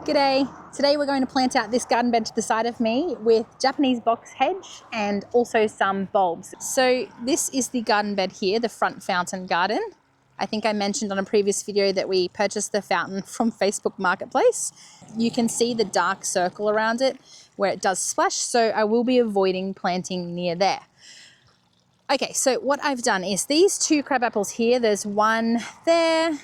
G'day! Today we're going to plant out this garden bed to the side of me with Japanese box hedge and also some bulbs. So this is the garden bed here, the front fountain garden. I think I mentioned on a previous video that we purchased the fountain from Facebook Marketplace. You can see the dark circle around it where it does splash, so I will be avoiding planting near there. Okay, so what I've done is these two crab apples here, there's one there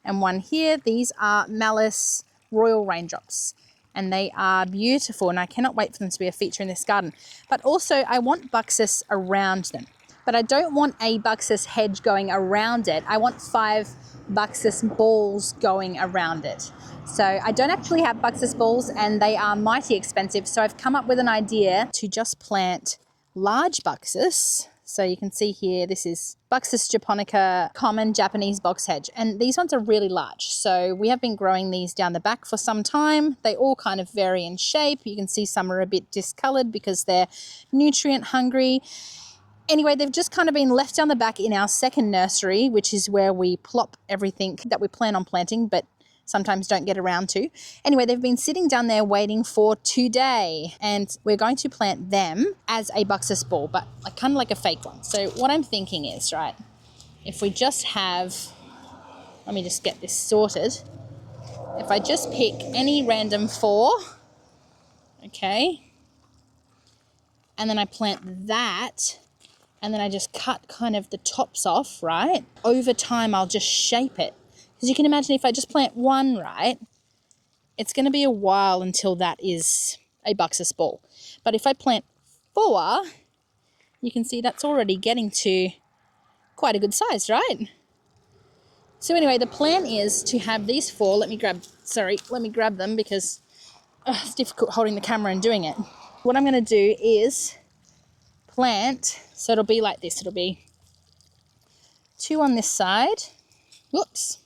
and one here. These are Malice Royal Raindrops and they are beautiful and I cannot wait for them to be a feature in this garden. But also I want Buxus around them, but I don't want a Buxus hedge going around it. I want 5 Buxus balls going around it. So I don't actually have Buxus balls and they are mighty expensive, so I've come up with an idea to just plant large Buxus. So you can see here, this is Buxus japonica, common Japanese box hedge. And these ones are really large. So we have been growing these down the back for some time. They all kind of vary in shape. You can see some are a bit discolored because they're nutrient hungry. Anyway, they've just kind of been left down the back in our second nursery, which is where we plop everything that we plan on planting, but sometimes don't get around to. Anyway, they've been sitting down there waiting for today, and we're going to plant them as a Buxus ball, but like kind of like a fake one. So what I'm thinking is, right, if we just have, let me just get this sorted. If I just pick any random 4, okay, and then I plant that, and then I just cut kind of the tops off, right? Over time, I'll just shape it. Because you can imagine if I just plant one, right, it's going to be a while until that is a Buxus ball. But if I plant 4, you can see that's already getting to quite a good size, right? So anyway, the plan is to have these 4. Let me grab them because it's difficult holding the camera and doing it. What I'm going to do is plant, so it'll be like this. It'll be 2 on this side. Whoops.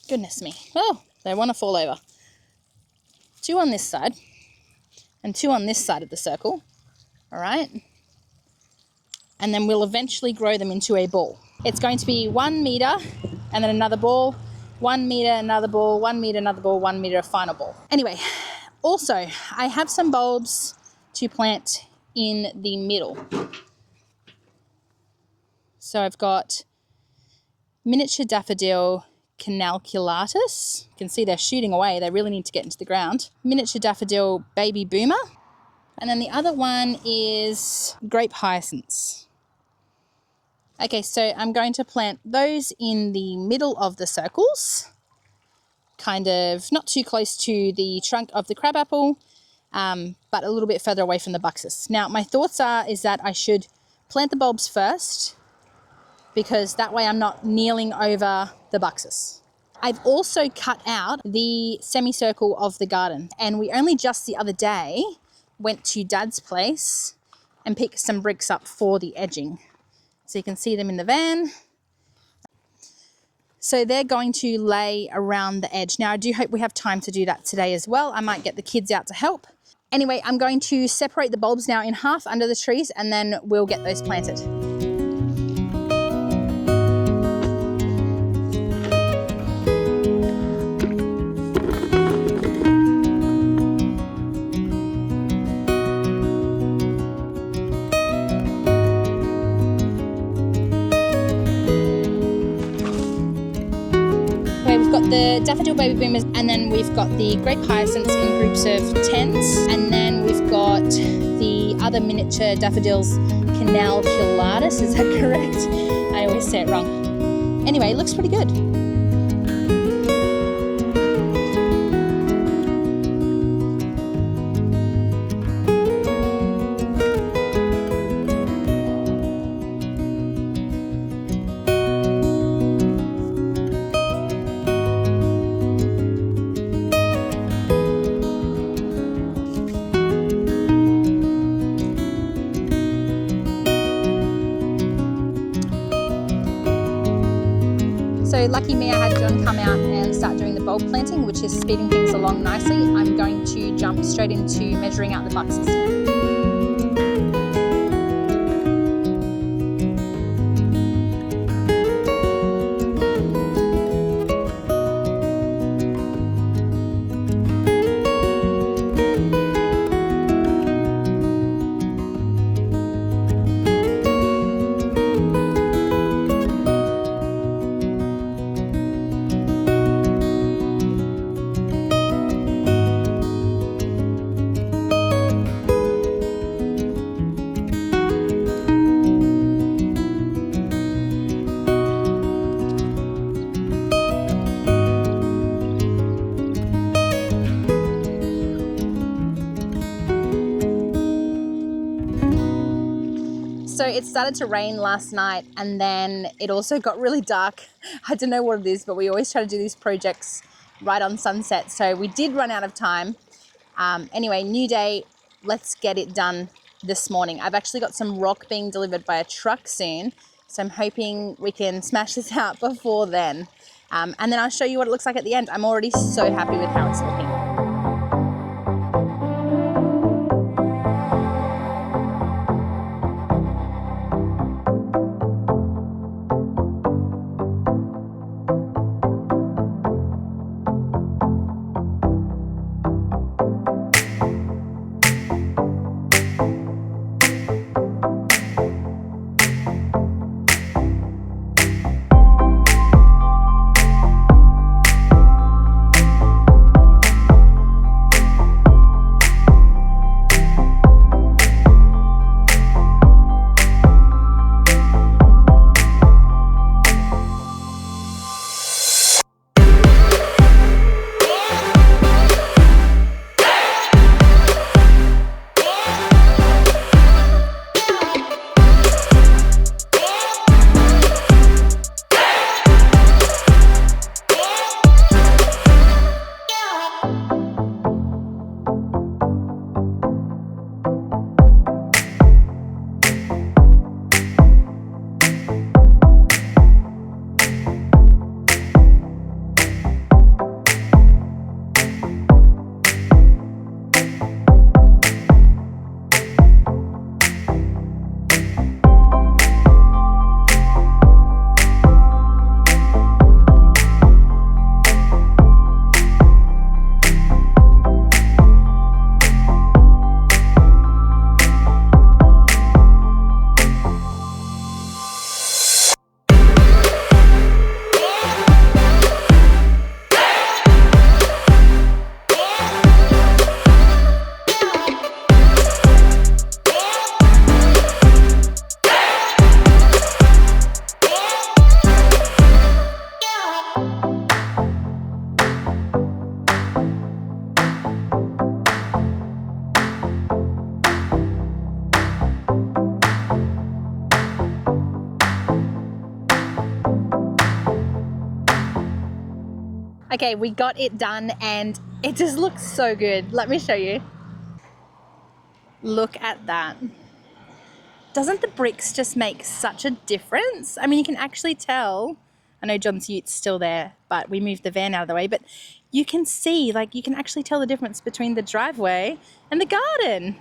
Goodness me. Oh, they want to fall over. 2 on this side and 2 on this side of the circle. All right. And then we'll eventually grow them into a ball. It's going to be 1 meter and then another ball, 1 meter, another ball, 1 meter, another ball, 1 meter, a final ball. Anyway, also I have some bulbs to plant in the middle. So I've got miniature daffodil Canalculatus. You can see they're shooting away. They really need to get into the ground. Miniature daffodil baby boomer. And then the other one is grape hyacinths. Okay, so I'm going to plant those in the middle of the circles, kind of not too close to the trunk of the crabapple, but a little bit further away from the Buxus. Now, my thoughts is that I should plant the bulbs first, because that way I'm not kneeling over the Buxus. I've also cut out the semicircle of the garden, and we only just the other day went to Dad's place and picked some bricks up for the edging. So you can see them in the van. So they're going to lay around the edge. Now I do hope we have time to do that today as well. I might get the kids out to help. Anyway, I'm going to separate the bulbs now in half under the trees and then we'll get those planted. The daffodil baby boomers, and then we've got the grape hyacinths in groups of 10s, and then we've got the other miniature daffodils Canalculatus, is that correct? I always say it wrong. Anyway, it looks pretty good. So lucky me, I had John come out and start doing the bulb planting, which is speeding things along nicely. I'm going to jump straight into measuring out the Buxus. it started to rain last night, and then it also got really dark. I don't know what it is, but we always try to do these projects right on sunset, so we did run out of time. Anyway, new day, let's get it done this morning. I've actually got some rock being delivered by a truck soon, so I'm hoping we can smash this out before then. And then I'll show you what it looks like at the end. I'm already so happy with how it's looking. Okay, we got it done and it just looks so good. Let me show you. Look at that. Doesn't the bricks just make such a difference? I mean, you can actually tell. I know John's ute's still there, but we moved the van out of the way, but you can see, like, you can actually tell the difference between the driveway and the garden.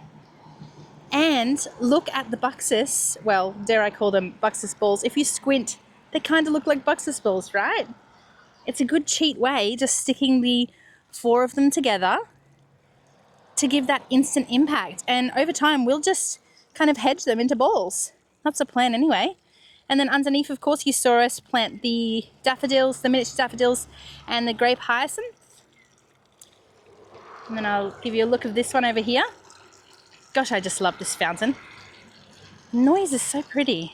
And look at the Buxus, well, dare I call them Buxus balls. If you squint, they kind of look like Buxus balls, right? It's a good cheat way, just sticking the 4 of them together to give that instant impact. And over time, we'll just kind of hedge them into balls. That's the plan anyway. And then underneath, of course, you saw us plant the daffodils, the miniature daffodils, and the grape hyacinth. And then I'll give you a look of this one over here. Gosh, I just love this fountain. Noise is so pretty.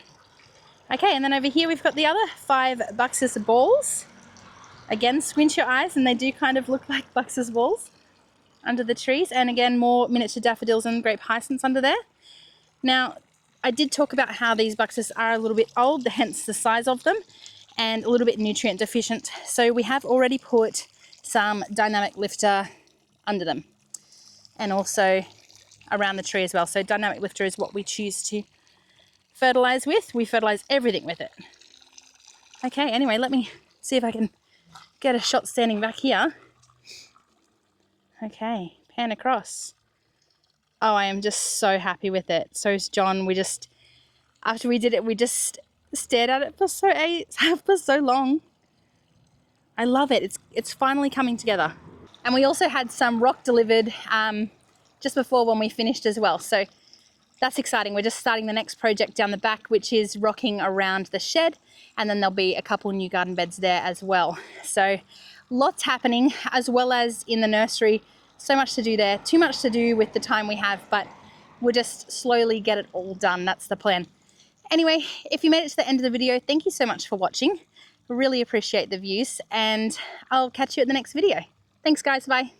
Okay, and then over here we've got the other 5 Buxus balls. Again, squint your eyes and they do kind of look like Buxus balls under the trees. And again, more miniature daffodils and grape hyacinths under there. Now, I did talk about how these Buxus are a little bit old, hence the size of them, and a little bit nutrient deficient. So we have already put some dynamic lifter under them and also around the tree as well. So dynamic lifter is what we choose to fertilize with. We fertilize everything with it. Okay, anyway, let me see if I can get a shot standing back here. Okay, pan across. Oh, I am just so happy with it. So is John. We just, after we did it, we just stared at it for so long. I love it. It's finally coming together. And we also had some rock delivered just before when we finished as well. So that's exciting. We're just starting the next project down the back, which is rocking around the shed. And then there'll be a couple new garden beds there as well. So lots happening, as well as in the nursery. So much to do there. Too much to do with the time we have, but we'll just slowly get it all done. That's the plan. Anyway, if you made it to the end of the video, thank you so much for watching. Really appreciate the views, and I'll catch you at the next video. Thanks guys, bye.